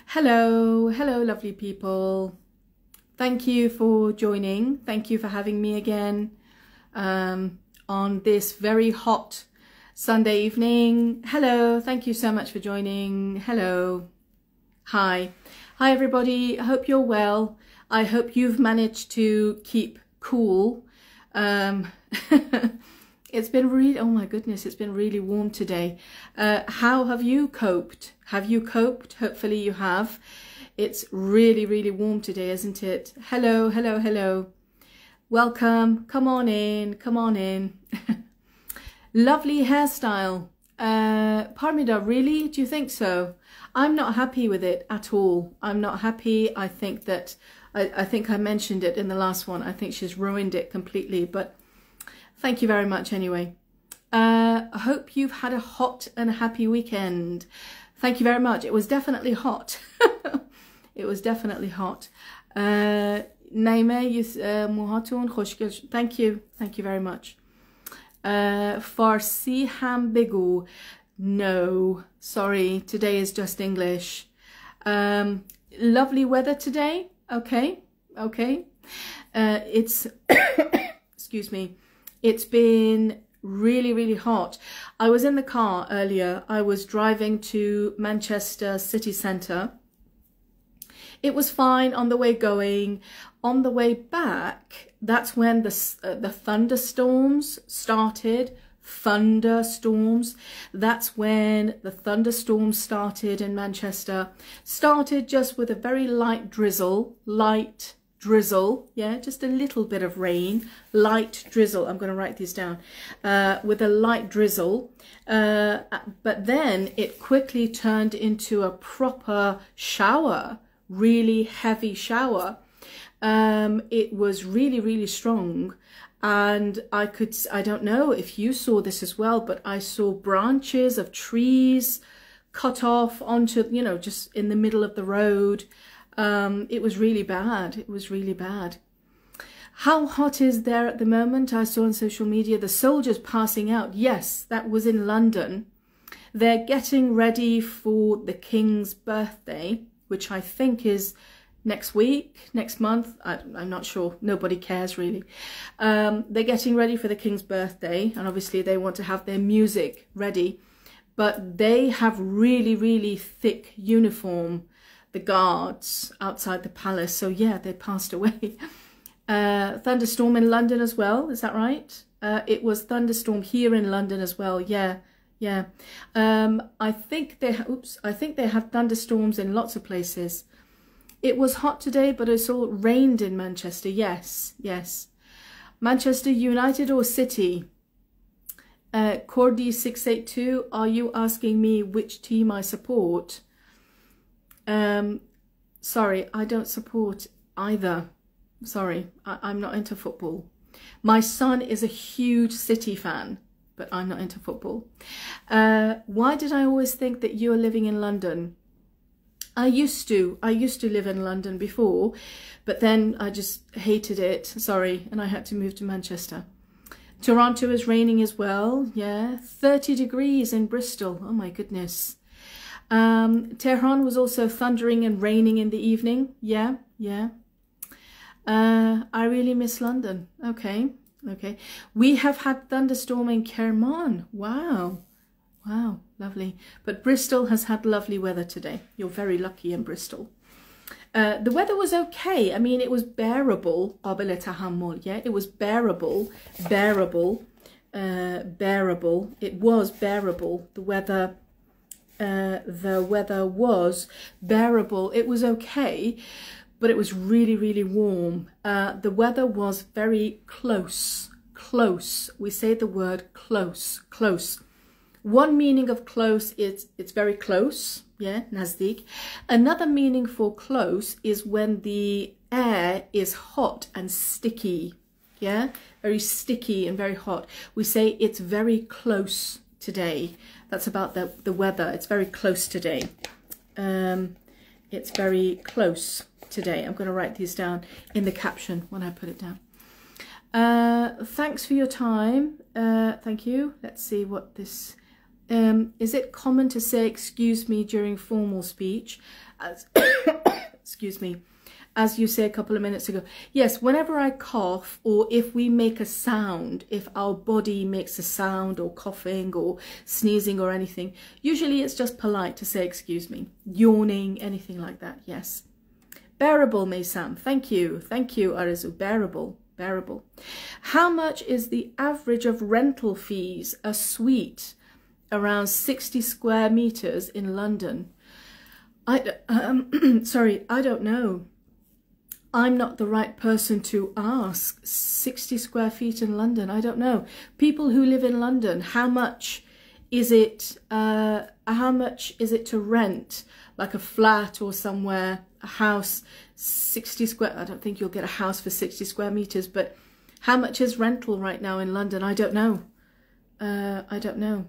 Hello, hello lovely people. Thank you for joining. Thank you for having me again on this very hot Sunday evening. Hello, thank you so much for joining. Hello. Hi. Hi everybody, I hope you're well. I hope you've managed to keep cool. It's been really, oh my goodness, it's been really warm today. How have you coped? Have you coped? Hopefully you have. It's really, really warm today, isn't it? Hello, hello, hello. Welcome. Come on in. Come on in. Lovely hairstyle. Parmida, really? Do you think so? I'm not happy with it at all. I'm not happy. I think that, I think I mentioned it in the last one. I think she's ruined it completely, but thank you very much anyway. I hope you've had a hot and happy weekend. Thank you very much. It was definitely hot. It was definitely hot. Naime, موهاتون خوشگل. Thank you. Thank you very much. Farsi ham begu. No, sorry. Today is just English. Lovely weather today. Okay. Okay. It's, excuse me. It's been really, really hot. I was in the car earlier. I was driving to Manchester city centre. It was fine on the way going. On the way back, that's when the thunderstorms started. Thunderstorms. That's when the thunderstorms started in Manchester. Started just with a very light drizzle. Drizzle, yeah, just a little bit of rain, light drizzle. I'm going to write these down, with a light drizzle, but then it quickly turned into a proper shower, really heavy shower. It was really, really strong, and I don't know if you saw this as well, but I saw branches of trees cut off onto, you know, just in the middle of the road. It was really bad. It was really bad. How hot is there at the moment? I saw on social media the soldiers passing out. Yes, that was in London. They're getting ready for the King's birthday, which I think is next week, next month. I'm not sure. Nobody cares really. They're getting ready for the King's birthday, and obviously they want to have their music ready. But they have really, really thick uniform, the guards outside the palace. So yeah, they passed away. Thunderstorm in London as well, is that right? It was thunderstorm here in London as well. Yeah, yeah. I think they have thunderstorms in lots of places. It was hot today, but it's all rained in Manchester. Yes, yes. Manchester United or City? Cordy 682, are you asking me which team I support? Sorry, I don't support either. Sorry, I'm not into football. My son is a huge City fan, but I'm not into football. Why did I always think that you are living in London? I used to live in London before, but then I just hated it. Sorry, and I had to move to Manchester. Toronto is raining as well. Yeah, 30 degrees in Bristol. Oh my goodness. Tehran was also thundering and raining in the evening. Yeah, yeah. I really miss London. Okay, okay. We have had thunderstorm in Kerman. Wow, wow, lovely. But Bristol has had lovely weather today. You're very lucky in Bristol. The weather was okay. I mean, it was bearable. قابل تحمل. Yeah, it was bearable. Bearable. Bearable. It was bearable. The weather was bearable. It was okay, but it was really, really warm. The weather was very close. Close. We say the word close. Close. One meaning of close is it's very close. Yeah, nazdik. Another meaning for close is when the air is hot and sticky. Yeah, very sticky and very hot. We say it's very close today. That's about the weather. It's very close today. It's very close today. I'm going to write these down in the caption when I put it down. Thanks for your time. Thank you. Let's see what this... is it common to say excuse me during formal speech? As excuse me, as you said a couple of minutes ago. Yes, whenever I cough, or if we make a sound, if our body makes a sound, or coughing or sneezing or anything, usually it's just polite to say excuse me. Yawning, anything like that, yes. Bearable, Maysam. Thank you, Arizu. Bearable. How much is the average of rental fees a suite around 60 square meters in London? Sorry, I don't know. I'm not the right person to ask. 60 square feet in London, I don't know. People who live in London, how much is it to rent, like a flat or somewhere, a house, 60 square, I don't think you'll get a house for 60 square meters, but how much is rental right now in London? I don't know. I don't know.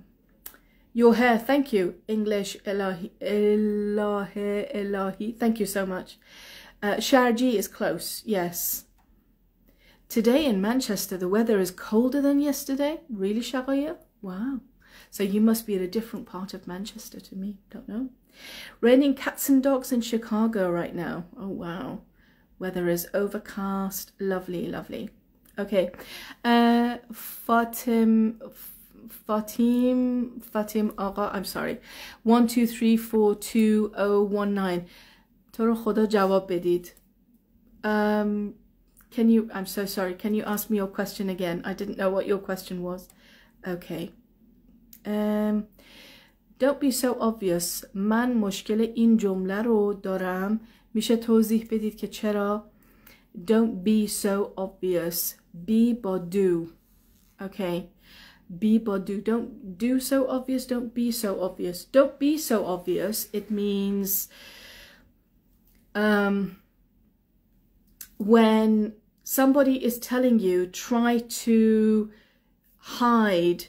Your hair, thank you. English, Elahi, thank you so much. Sharjie is close, yes. Today in Manchester, the weather is colder than yesterday. Really, Shagaya? Wow. So you must be at a different part of Manchester to me. Don't know. Raining cats and dogs in Chicago right now. Oh, wow. Weather is overcast. Lovely, lovely. Okay. Fatim Agha, I'm sorry. 123422019. تو رو خدا جواب بدید. Can you, I'm so sorry, can you ask me your question again? I didn't know what your question was. Okay. Don't be so obvious. من مشکل این جمله رو دارم. میشه توضیح بدید که چرا؟ Don't be so obvious. Be با do. Okay. Be با do. Don't do so obvious. Don't be so obvious. Don't be so obvious. It means... when somebody is telling you, try to hide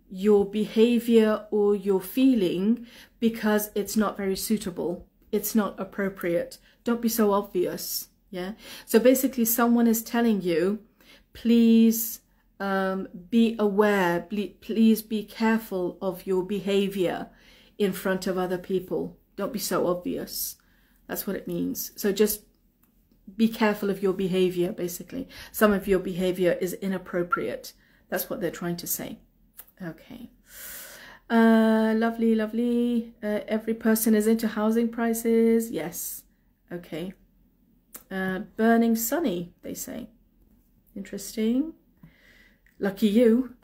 your behavior or your feeling because it's not very suitable. It's not appropriate. Don't be so obvious. Yeah. So basically someone is telling you, please be aware, please be careful of your behavior in front of other people. Don't be so obvious. That's what it means. So just be careful of your behavior, basically. Some of your behavior is inappropriate. That's what they're trying to say. Okay. Lovely, lovely. Every person is into housing prices. Yes. Okay. Burning sunny, they say. Interesting. Lucky you.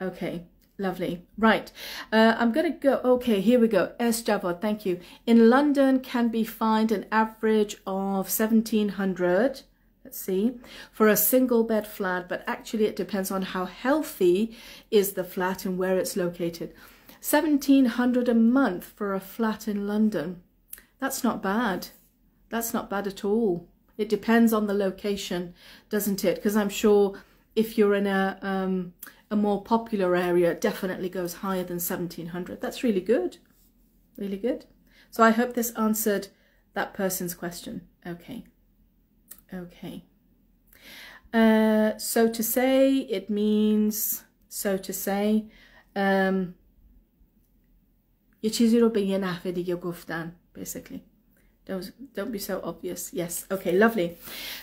Okay. Lovely. Right. I'm going to go. Okay, here we go. Eshtabot, thank you. In London can be fined an average of 1,700. Let's see. For a single bed flat, but actually it depends on how healthy is the flat and where it's located. 1,700 a month for a flat in London. That's not bad. That's not bad at all. It depends on the location, doesn't it? Because I'm sure if you're in a more popular area, it definitely goes higher than 1,700. That's really good. Really good. So I hope this answered that person's question. Okay. Okay. So to say, it means, so to say, یه چیزی رو به یه نحوه دیگه گفتن, basically. Don't be so obvious. Yes. Okay, lovely.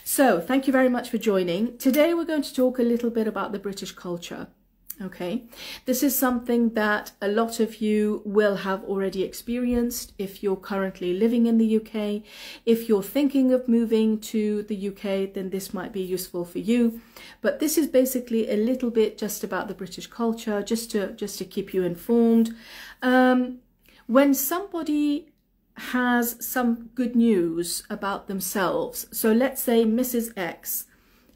So thank you very much for joining. Today we're going to talk a little bit about the British culture. Okay, this is something that a lot of you will have already experienced if you're currently living in the UK. If you're thinking of moving to the UK, then this might be useful for you. But this is basically a little bit just about the British culture, just to keep you informed. When somebody has some good news about themselves, so let's say Mrs. X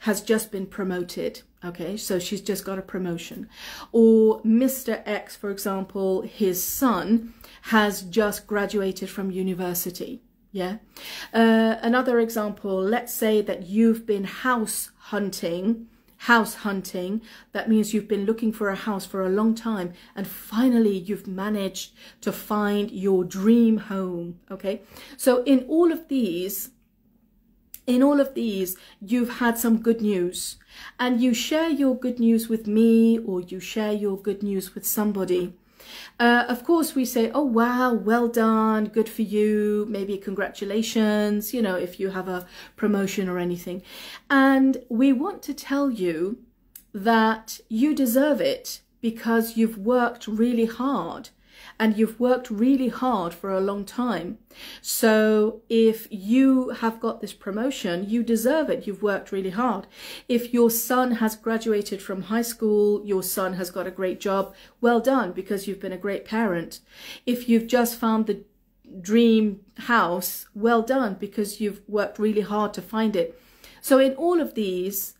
has just been promoted. Okay, so she's just got a promotion. Or Mr. X, for example, his son has just graduated from university. Yeah. Another example, let's say that you've been house hunting. That means you've been looking for a house for a long time and finally you've managed to find your dream home. Okay, so in all of these In all of these, you've had some good news, and you share your good news with me, or you share your good news with somebody. Of course, we say, oh, wow, well done, good for you, maybe congratulations, you know, if you have a promotion or anything. And we want to tell you that you deserve it because you've worked really hard. And you've worked really hard for a long time. So if you have got this promotion, you deserve it. You've worked really hard. If your son has graduated from high school, your son has got a great job, well done, because you've been a great parent. If you've just found the dream house, well done, because you've worked really hard to find it. So in all of these,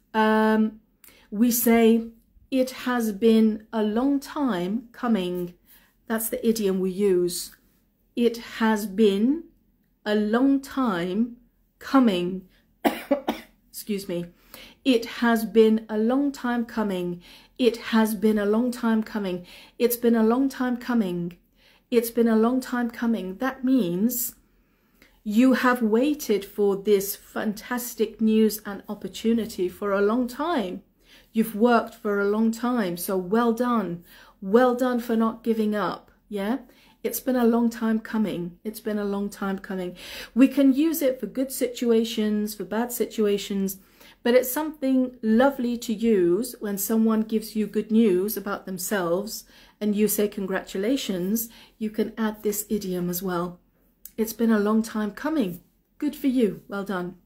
we say, it has been a long time coming. That's the idiom we use. It has been a long time coming. Excuse me. It has been a long time coming. It has been a long time coming. It's been a long time coming. It's been a long time coming. That means you have waited for this fantastic news and opportunity for a long time. You've worked for a long time. So well done. Well done for not giving up. Yeah, it's been a long time coming. It's been a long time coming. We can use it for good situations, for bad situations, but it's something lovely to use when someone gives you good news about themselves and you say congratulations. You can add this idiom as well. It's been a long time coming. Good for you. Well done.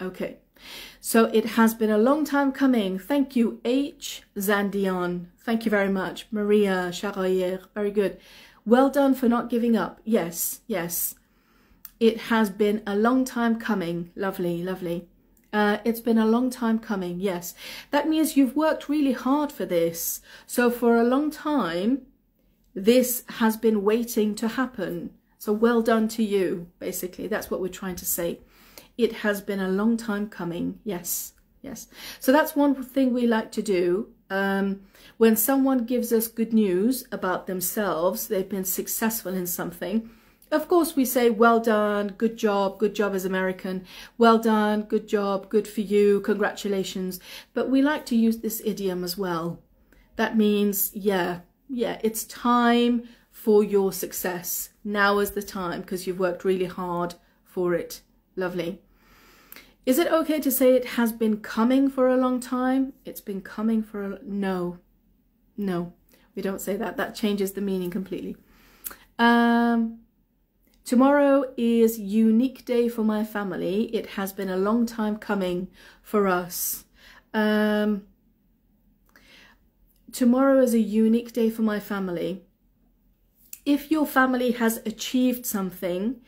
Okay. So it has been a long time coming. Thank you, H. Zandion. Thank you very much. Maria Sharayer. Very good. Well done for not giving up. Yes, yes. It has been a long time coming. Lovely, lovely. It's been a long time coming. Yes. That means you've worked really hard for this. So for a long time, this has been waiting to happen. So well done to you, basically. That's what we're trying to say. It has been a long time coming. Yes, yes. So that's one thing we like to do. When someone gives us good news about themselves, they've been successful in something. Of course, we say, well done, good job is American. Well done, good job, good for you, congratulations. But we like to use this idiom as well. That means, yeah, it's time for your success. Now is the time because you've worked really hard for it. Lovely. Is it okay to say it has been coming for a long time? It's been coming for a... No, we don't say that. That changes the meaning completely. Tomorrow is unique day for my family. It has been a long time coming for us. Tomorrow is a unique day for my family. If your family has achieved something,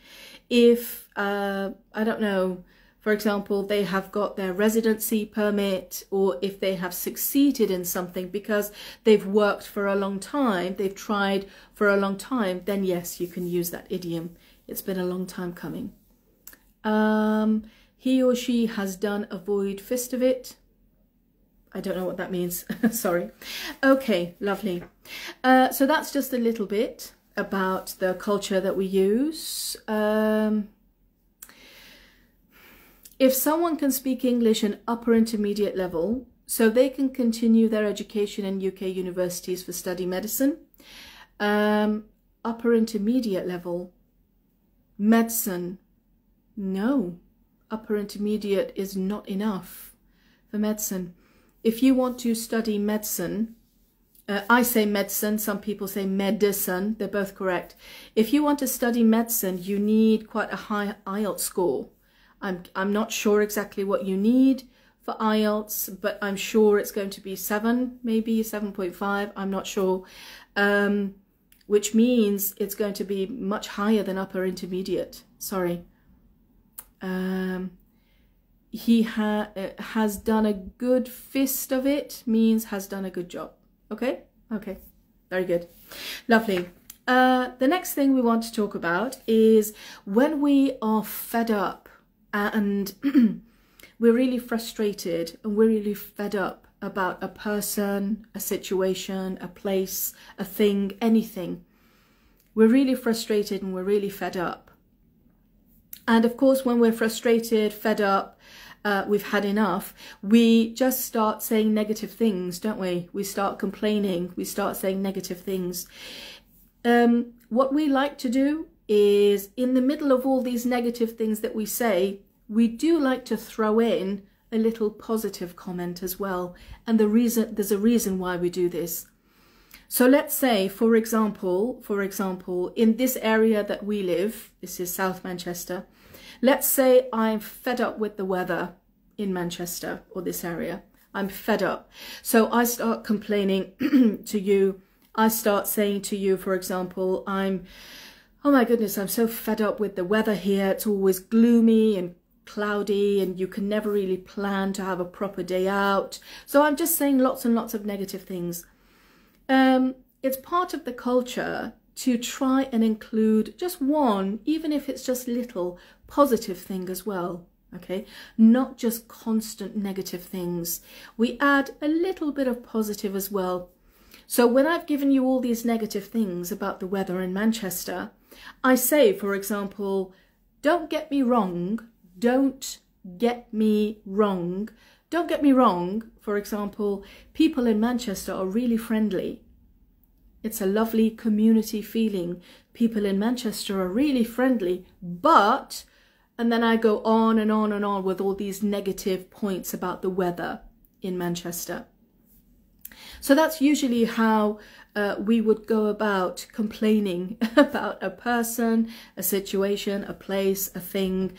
if, I don't know, for example, they have got their residency permit, or if they have succeeded in something because they've worked for a long time, they've tried for a long time, then yes, you can use that idiom. It's been a long time coming. He or she has done a void fist of it. I don't know what that means. Sorry. Okay, lovely. So that's just a little bit about the culture that we use. If someone can speak English in upper intermediate level, so they can continue their education in UK universities for study medicine, upper intermediate level, medicine, no, upper intermediate is not enough for medicine. If you want to study medicine, I say medicine, some people say medicine, they're both correct. If you want to study medicine, you need quite a high IELTS score. I'm not sure exactly what you need for IELTS, but I'm sure it's going to be 7, maybe 7.5, I'm not sure. Which means it's going to be much higher than upper intermediate. Sorry. He has done a good fist of it, means has done a good job. Okay? Okay. Very good. Lovely. The next thing we want to talk about is when we are fed up and we're really frustrated and we're really fed up about a person, a situation, a place, a thing, anything. We're really frustrated and we're really fed up. And of course, when we're frustrated, fed up, we've had enough, we just start saying negative things, don't we? We start complaining, we start saying negative things. What we like to do is, in the middle of all these negative things that we say, we do like to throw in a little positive comment as well. And there's a reason why we do this. So let's say, for example, in this area that we live, this is South Manchester, let's say I'm fed up with the weather in Manchester or this area. I'm fed up. So I start complaining to you. I start saying to you, for example, oh my goodness, I'm so fed up with the weather here. It's always gloomy and cloudy and you can never really plan to have a proper day out. So I'm just saying lots and lots of negative things. It's part of the culture to try and include just one, even if it's just little, positive thing as well. Okay, not just constant negative things. We add a little bit of positive as well. So when I've given you all these negative things about the weather in Manchester, I say, for example, don't get me wrong, don't get me wrong. Don't get me wrong, for example, people in Manchester are really friendly. It's a lovely community feeling. People in Manchester are really friendly, but, and then I go on and on and on with all these negative points about the weather in Manchester. So that's usually how we would go about complaining about a person, a situation, a place, a thing.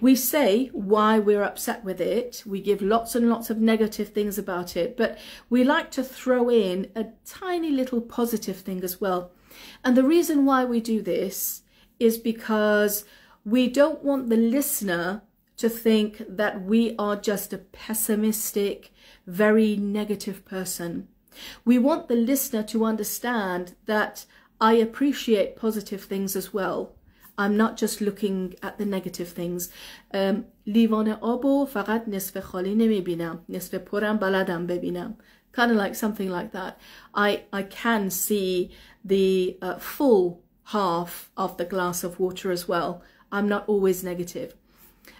We say why we're upset with it. We give lots and lots of negative things about it, but we like to throw in a tiny little positive thing as well. And the reason why we do this is because we don't want the listener to think that we are just a pessimistic, very negative person. We want the listener to understand that I appreciate positive things as well. I'm not just looking at the negative things. لیوان آبو فقط نصف خالی نمیبینم، نصف پرم بلدم ببینم. Kind of like something like that. I can see the full half of the glass of water as well. I'm not always negative.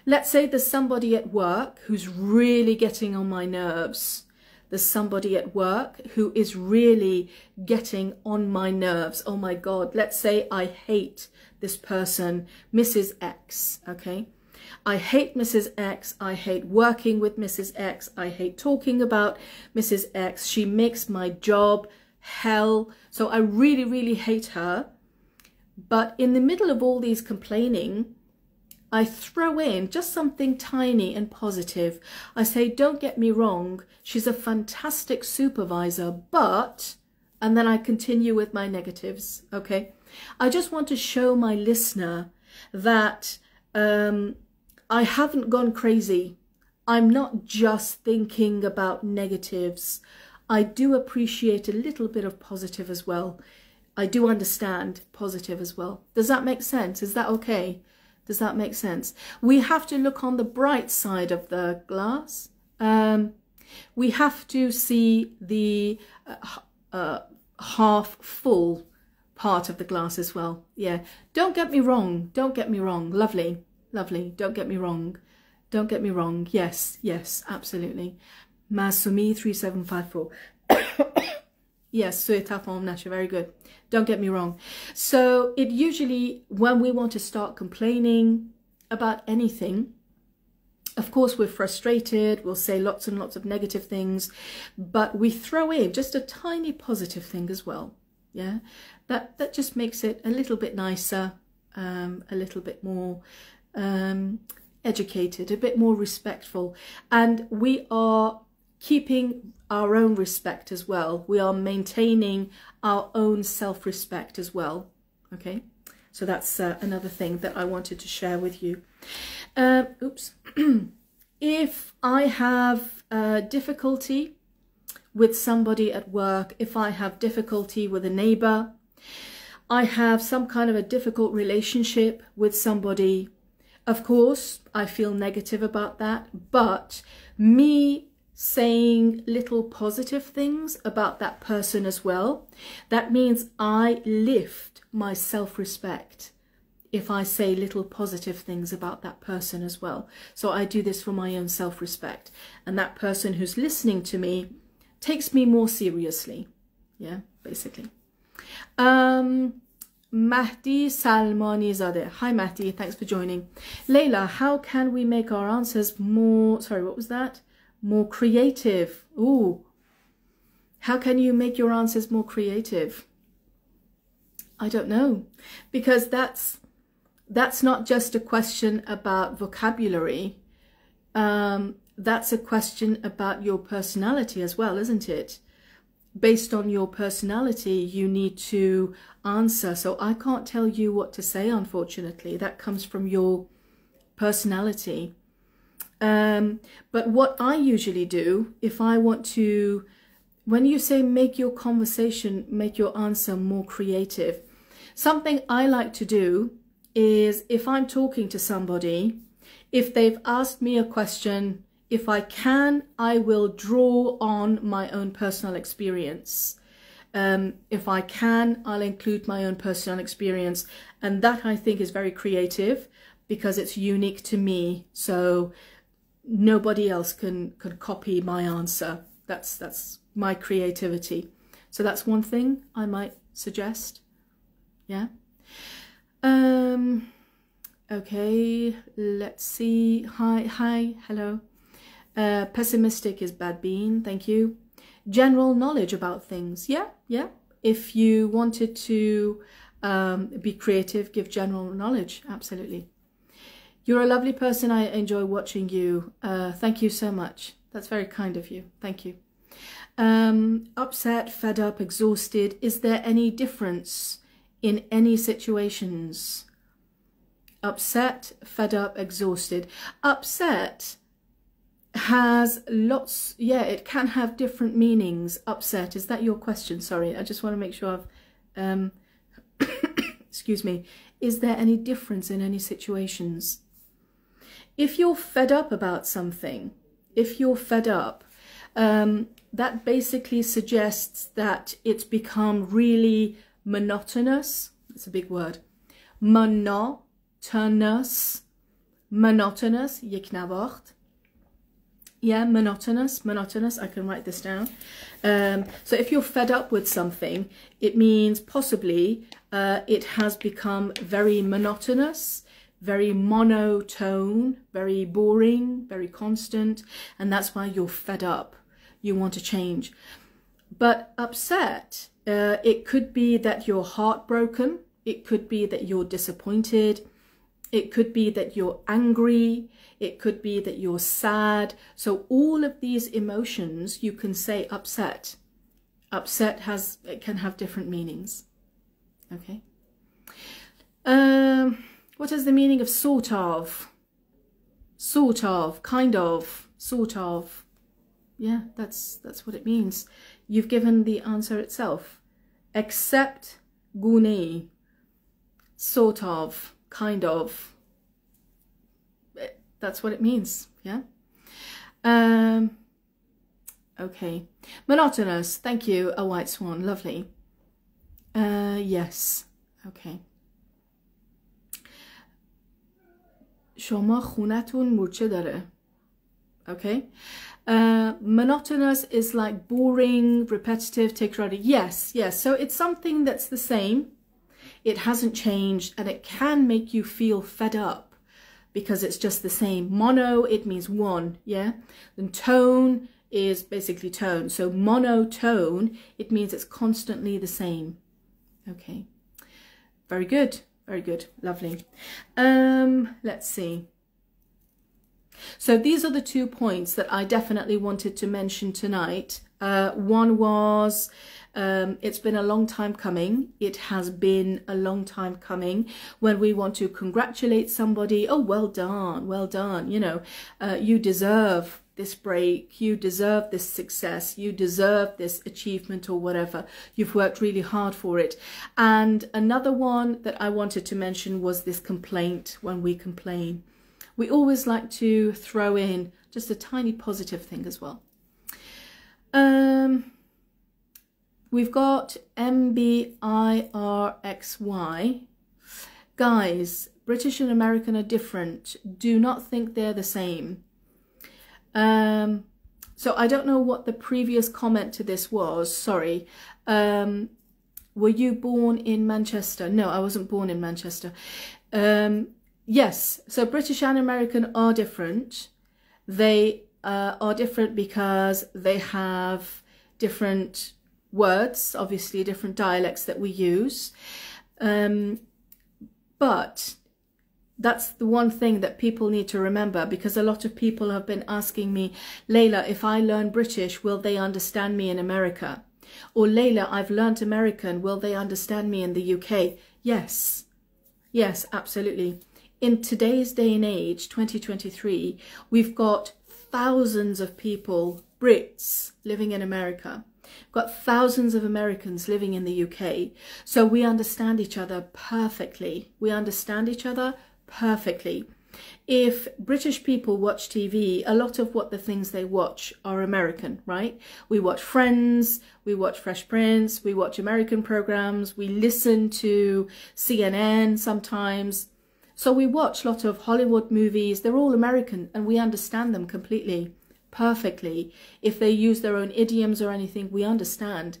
Let's say there's somebody at work who's really getting on my nerves. There's somebody at work who is really getting on my nerves. Oh my God. Let's say I hate this person, Mrs. X, okay? I hate Mrs. X. I hate working with Mrs. X. I hate talking about Mrs. X. She makes my job hell. So I really, really hate her. But in the middle of all these complaining, I throw in just something tiny and positive. I say, don't get me wrong, she's a fantastic supervisor, but, and then I continue with my negatives, okay? I just want to show my listener that I haven't gone crazy. I'm not just thinking about negatives. I do appreciate a little bit of positive as well. I do understand positive as well. Does that make sense? Is that okay? Does that make sense? We have to look on the bright side of the glass. We have to see the half full part of the glass as well. Yeah. Don't get me wrong. Don't get me wrong. Lovely. Lovely. Don't get me wrong. Don't get me wrong. Yes. Yes. Absolutely. Masumi 3754. Yes. So تفاهم نشه. Very good. Don't get me wrong. So it usually, when we want to start complaining about anything, of course we're frustrated, we'll say lots and lots of negative things, but we throw in just a tiny positive thing as well. Yeah, that just makes it a little bit nicer, a little bit more educated, a bit more respectful, and we are keeping our own respect as well. We are maintaining our own self-respect as well. Okay, so that's another thing that I wanted to share with you. Oops. If I have difficulty with somebody at work, if I have difficulty with a neighbor, I have some kind of a difficult relationship with somebody, of course I feel negative about that, but me saying little positive things about that person as well, that means I lift my self-respect. if I say little positive things about that person as well. So I do this for my own self-respect. And that person who's listening to me takes me more seriously. Yeah, basically. Mahdi Salmani Zadeh. Hi Mahdi, thanks for joining. Layla, how can we make our answers more, sorry, what was that? More creative. Ooh. How can you make your answers more creative? I don't know. Because that's not just a question about vocabulary. That's a question about your personality as well, isn't it? Based on your personality, you need to answer. So I can't tell you what to say, unfortunately. That comes from your personality. But what I usually do, if I want to, when you say make your conversation, make your answer more creative, something I like to do is, if I'm talking to somebody, if they've asked me a question, if I can, I will draw on my own personal experience. If I can, I'll include my own personal experience. And that, I think, is very creative because it's unique to me. So nobody else can copy my answer. That's my creativity. So that's one thing I might suggest. Yeah. Okay, let's see. Hi, hello. Pessimistic is bad bean, thank you. General knowledge about things, yeah. If you wanted to be creative, give general knowledge, absolutely. You're a lovely person, I enjoy watching you. Thank you so much, that's very kind of you, thank you. Upset, fed up, exhausted, is there any difference in any situations? Upset, fed up, exhausted. Upset has lots, yeah, it can have different meanings. Upset, is that your question? Sorry, I just want to make sure I've excuse me. Is there any difference in any situations? If you're fed up about something, if you're fed up, that basically suggests that it's become really monotonous. It's a big word. Monotonous, yeknavacht. Yeah, monotonous, I can write this down. So if you're fed up with something, it means possibly it has become very monotonous, very monotone, very boring, very constant, and that's why you're fed up. You want to change. But upset, it could be that you're heartbroken, it could be that you're disappointed, it could be that you're angry, it could be that you're sad. So all of these emotions, you can say upset. Upset it can have different meanings. Okay. What is the meaning of sort of? Sort of, kind of, sort of. Yeah, that's what it means. You've given the answer itself. Except gune, sort of, kind of. That's what it means, yeah? Okay. Monotonous, thank you, a white swan, lovely. Yes, okay. شما خونتون مورچه داره. Okay. Monotonous is like boring, repetitive, tekrari. Yes. So it's something that's the same. It hasn't changed and it can make you feel fed up because it's just the same. Mono, it means one, yeah? And tone is basically tone. So monotone, it means it's constantly the same. Okay. Very good. Very good. Lovely. Let's see. So these are the 2 points that I definitely wanted to mention tonight. One was, it's been a long time coming. It has been a long time coming when we want to congratulate somebody. Oh, well done. You know, you deserve this break. You deserve this success. You deserve this achievement or whatever. You've worked really hard for it. And another one that I wanted to mention was this complaint, when we complain. We always like to throw in just a tiny positive thing as well. We've got MBIRXY. Guys, British and American are different. Do not think they're the same. So I don't know what the previous comment to this was. Sorry. Were you born in Manchester? No, I wasn't born in Manchester. Yes, so British and American are different. They are different because they have different words, obviously different dialects that we use. But that's the one thing that people need to remember, because a lot of people have been asking me, Layla, if I learn British, will they understand me in America? Or Layla, I've learnt American, will they understand me in the UK? Yes, yes, absolutely. In today's day and age, 2023, we've got thousands of people, Brits, living in America. We've got thousands of Americans living in the UK. So we understand each other perfectly. We understand each other perfectly. If British people watch TV, a lot of what the things they watch are American, right? We watch Friends, we watch Fresh Prince, we watch American programs, we listen to CNN sometimes. So we watch a lot of Hollywood movies. They're all American and we understand them completely, perfectly. If they use their own idioms or anything, we understand.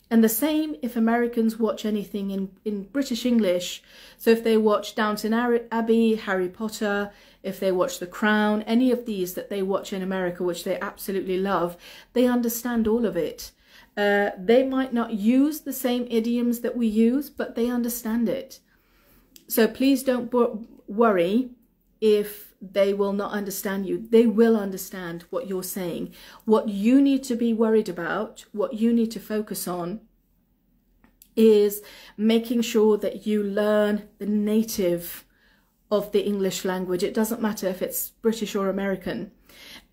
And the same if Americans watch anything in British English. So if they watch Downton Abbey, Harry Potter, if they watch The Crown, any of these that they watch in America, which they absolutely love, they understand all of it. They might not use the same idioms that we use, but they understand it. So please don't worry if they will not understand you. They will understand what you're saying. What you need to be worried about, what you need to focus on, is making sure that you learn the native of the English language. It doesn't matter if it's British or American.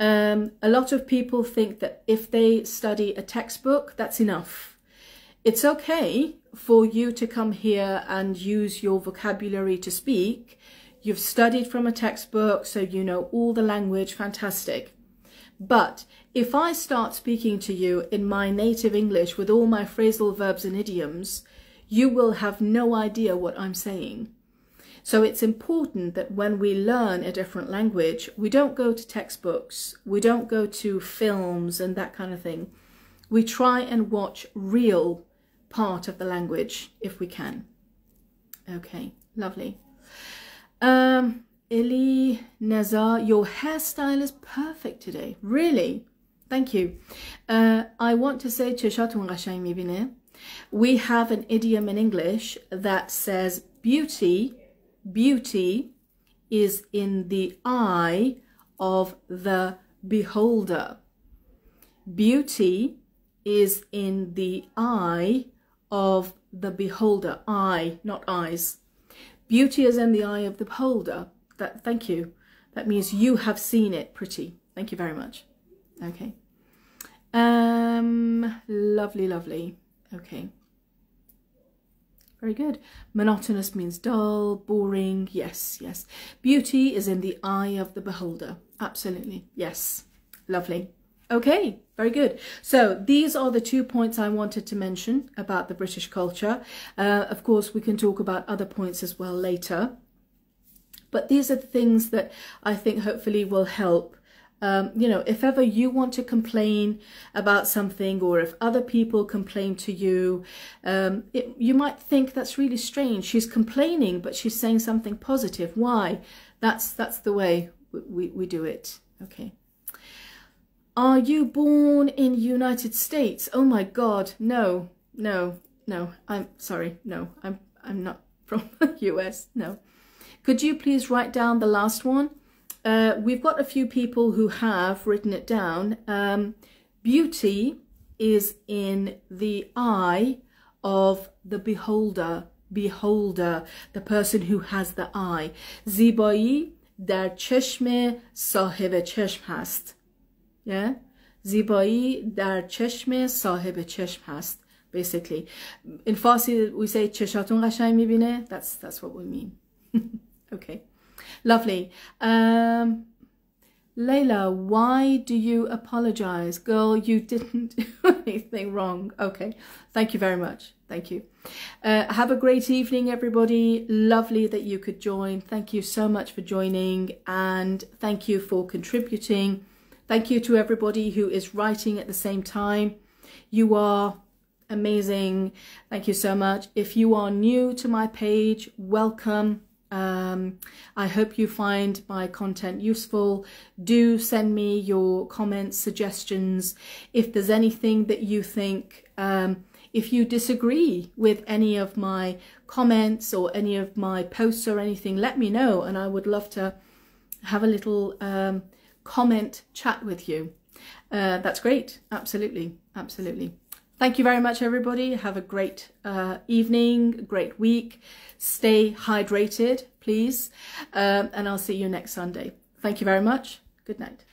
A lot of people think that if they study a textbook, that's enough. It's okay for you to come here and use your vocabulary to speak. You've studied from a textbook, so you know all the language, fantastic. But if I start speaking to you in my native English with all my phrasal verbs and idioms, you will have no idea what I'm saying. So it's important that when we learn a different language, we don't go to textbooks, we don't go to films and that kind of thing. We try and watch real part of the language if we can. Okay, lovely. Eli Nazar, your hairstyle is perfect today. Really? Thank you. I want to say چشاتون قشنگ میبینه. We have an idiom in English that says beauty is in the eye of the beholder. Beauty is in the eye of the beholder. Eye, not eyes. Beauty is in the eye of the beholder. Thank you. That means you have seen it pretty. Thank you very much. Okay. Lovely, lovely. Okay. Very good. Monotonous means dull, boring. Yes, yes. Beauty is in the eye of the beholder. Absolutely. Yes. Lovely. Okay, very good. So these are the 2 points I wanted to mention about the British culture. Of course, we can talk about other points as well later. But these are the things that I think hopefully will help. You know, if ever you want to complain about something, or if other people complain to you, you might think that's really strange. She's complaining, but she's saying something positive. Why? That's the way we do it. Okay. Are you born in United States? Oh my God, no. I'm sorry, no. I'm not from the US. No. Could you please write down the last one? We've got a few people who have written it down. Beauty is in the eye of the beholder. Beholder, the person who has the eye. زیبایی در چشم صاحب چشم هست. Yeah? زیبایی در چشم صاحب چشم هست. Basically, in Farsi we say چشاتون قشنگ میبینه. That's what we mean. Okay, lovely. Layla, why do you apologize? Girl, you didn't do anything wrong. Okay, thank you very much. Thank you. Have a great evening, everybody. Lovely that you could join. Thank you so much for joining, and thank you for contributing. Thank you to everybody who is writing at the same time. You are amazing. Thank you so much. If you are new to my page, welcome. I hope you find my content useful. Do send me your comments, suggestions. If there's anything that you think, if you disagree with any of my comments or any of my posts or anything, let me know, and I would love to have a little comment chat with you. That's great. Absolutely. Absolutely. Thank you very much, everybody. Have a great evening, great week. Stay hydrated, please. And I'll see you next Sunday. Thank you very much. Good night.